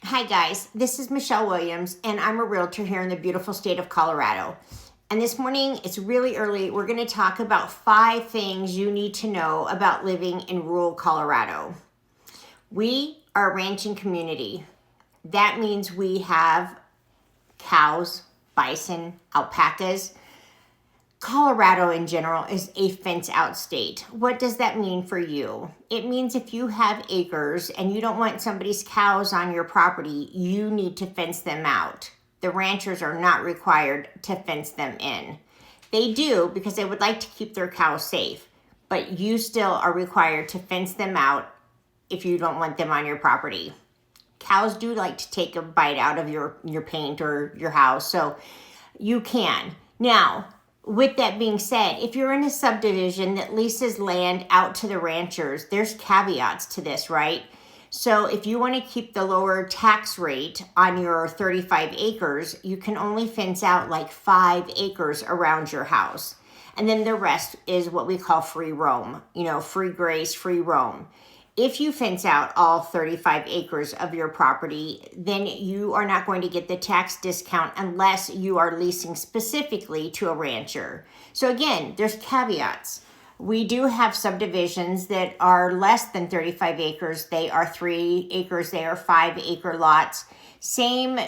Hi guys, this is Michelle Williams and I'm a realtor here in the beautiful state of Colorado. And this morning, it's really early, we're going to talk about 5 things you need to know about living in rural Colorado. We are a ranching community. That means we have cows, bison, alpacas. Colorado in general is a fence out state. What does that mean for you? It means if you have acres and you don't want somebody's cows on your property, you need to fence them out. The ranchers are not required to fence them in. They do because they would like to keep their cows safe, but you still are required to fence them out if you don't want them on your property. Cows do like to take a bite out of your paint or your house, so you can. Now, with that being said, if you're in a subdivision that leases land out to the ranchers, there's caveats to this, right? So if you want to keep the lower tax rate on your 35 acres, you can only fence out like 5 acres around your house. And then the rest is what we call free roam, free graze, free roam. If you fence out all 35 acres of your property, then you are not going to get the tax discount unless you are leasing specifically to a rancher. So again, there's caveats. We do have subdivisions that are less than 35 acres. They are 3 acres, they are 5 acre lots. Same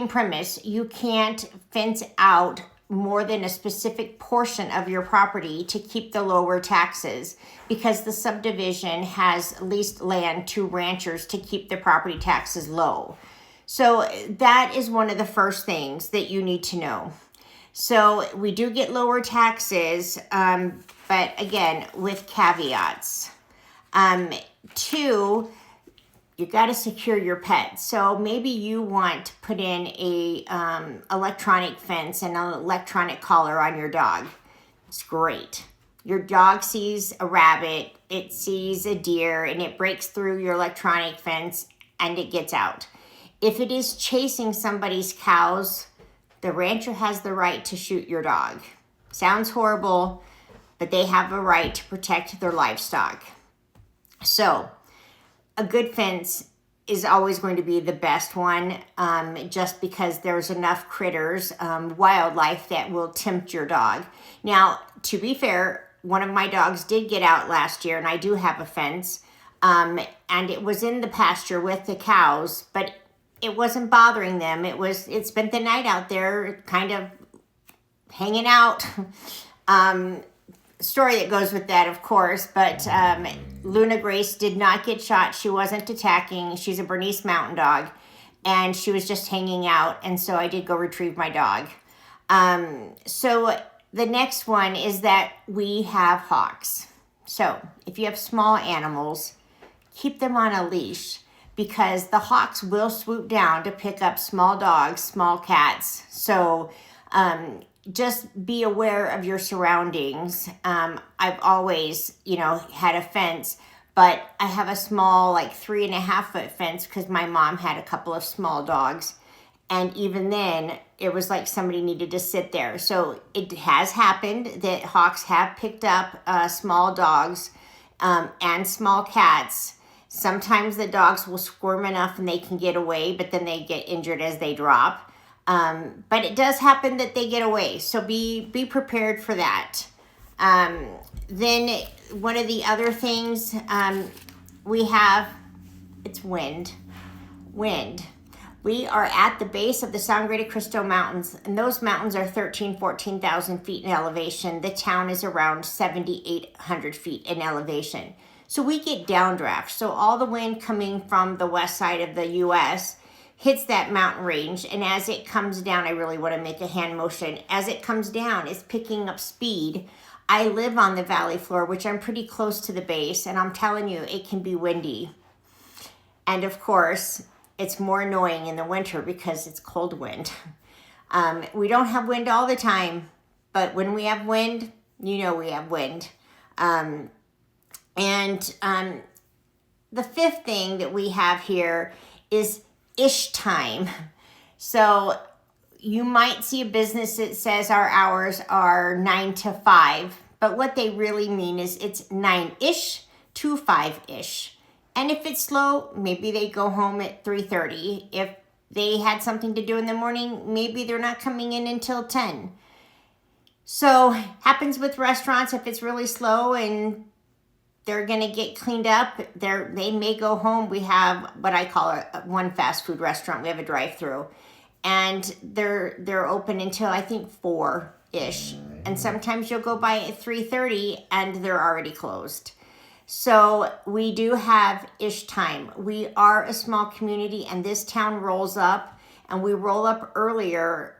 premise. You can't fence out more than a specific portion of your property to keep the lower taxes because the subdivision has leased land to ranchers to keep the property taxes low. So that is one of the first things that you need to know. So we do get lower taxes, but again, with caveats. 2, you got to secure your pet. So maybe you want to put in a electronic fence and an electronic collar on your dog. It's great. Your dog sees a rabbit, it sees a deer, and it breaks through your electronic fence and it gets out. If it is chasing somebody's cows, the rancher has the right to shoot your dog. Sounds horrible, but they have a right to protect their livestock. So a good fence is always going to be the best one, just because there's enough critters, wildlife that will tempt your dog. Now, to be fair, one of my dogs did get out last year, and I do have a fence, and it was in the pasture with the cows, but it wasn't bothering them. It spent the night out there, kind of hanging out. Story that goes with that, of course, but Luna Grace did not get shot. She wasn't attacking. She's a Bernese Mountain Dog, and she was just hanging out, and so I did go retrieve my dog. So the next one is that we have hawks. So if you have small animals, keep them on a leash because the hawks will swoop down to pick up small dogs, small cats. So just be aware of your surroundings. I've always, had a fence, but I have a small, like 3.5-foot fence because my mom had a couple of small dogs. And even then, it was like somebody needed to sit there. So it has happened that hawks have picked up small dogs and small cats. Sometimes the dogs will squirm enough and they can get away, but then they get injured as they drop. But it does happen that they get away, so be prepared for that. Then one of the other things we have, it's wind. We are at the base of the Sangre de Cristo Mountains, and those mountains are 14,000 feet in elevation. The town is around 7,800 feet in elevation. So we get downdraft. So all the wind coming from the west side of the U.S. hits that mountain range, and as it comes down, I really want to make a hand motion. As it comes down, it's picking up speed. I live on the valley floor, which I'm pretty close to the base, and I'm telling you, it can be windy. And of course, it's more annoying in the winter because it's cold wind. We don't have wind all the time, but when we have wind, we have wind. And the 5th thing that we have here is ish time. So you might see a business that says our hours are 9 to 5, but what they really mean is it's 9-ish to 5-ish. And if it's slow, maybe they go home at 3:30. If they had something to do in the morning, maybe they're not coming in until 10. So happens with restaurants. If it's really slow and they're going to get cleaned up, they may go home. We have what I call one fast food restaurant. We have a drive-through, and they're open until I think 4-ish. And sometimes you'll go by at 3:30 and they're already closed. So we do have ish time. We are a small community, and this town rolls up, and we roll up earlier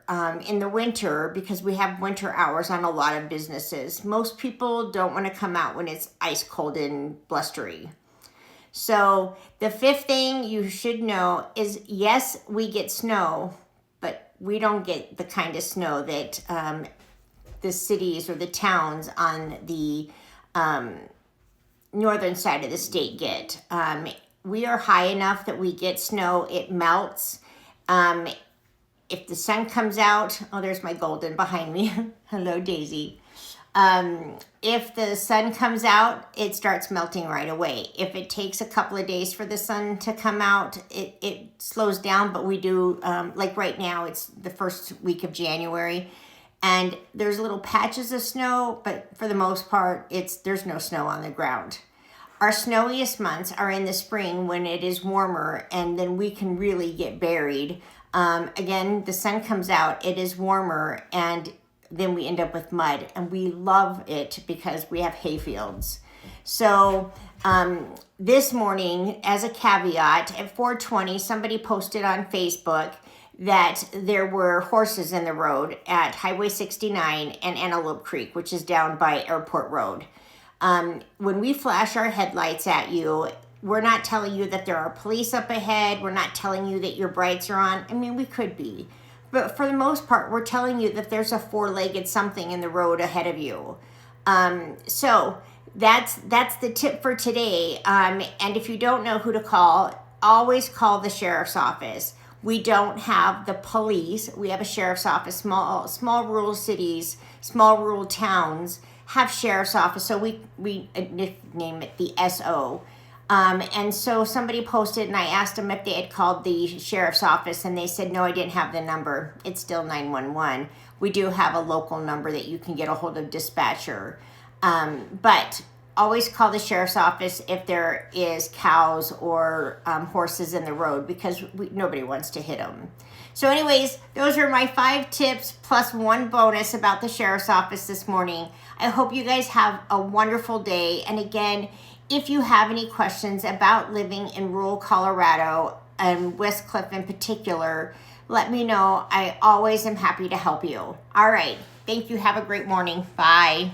in the winter because we have winter hours on a lot of businesses. Most people don't want to come out when it's ice cold and blustery. So the fifth thing you should know is, yes, we get snow, but we don't get the kind of snow that the cities or the towns on the northern side of the state get. We are high enough that we get snow. It melts. If the sun comes out, oh, there's my golden behind me. Hello, Daisy. If the sun comes out, it starts melting right away. If it takes a couple of days for the sun to come out, it slows down, but we do, like right now, it's the first week of January, and there's little patches of snow, but for the most part, there's no snow on the ground. Our snowiest months are in the spring when it is warmer, and then we can really get buried. Again, the sun comes out, it is warmer, and then we end up with mud, and we love it because we have hay fields. So this morning, as a caveat, at 4:20, somebody posted on Facebook that there were horses in the road at Highway 69 and Antelope Creek, which is down by Airport Road. When we flash our headlights at you, we're not telling you that there are police up ahead. We're not telling you that your brights are on. I mean, we could be. But for the most part, we're telling you that there's a four-legged something in the road ahead of you. So that's the tip for today. And if you don't know who to call, always call the sheriff's office. We don't have the police. We have a sheriff's office. Small rural cities, small rural towns have sheriff's office. So we name it the SO. And so somebody posted, and I asked them if they had called the sheriff's office, and they said, no, I didn't have the number. It's still 911. We do have a local number that you can get a hold of dispatcher. But always call the sheriff's office if there is cows or horses in the road, because nobody wants to hit them. So anyways, those are my 5 tips plus one bonus about the sheriff's office this morning. I hope you guys have a wonderful day. And again, if you have any questions about living in rural Colorado and Westcliffe in particular, let me know. I always am happy to help you. All right. Thank you. Have a great morning. Bye.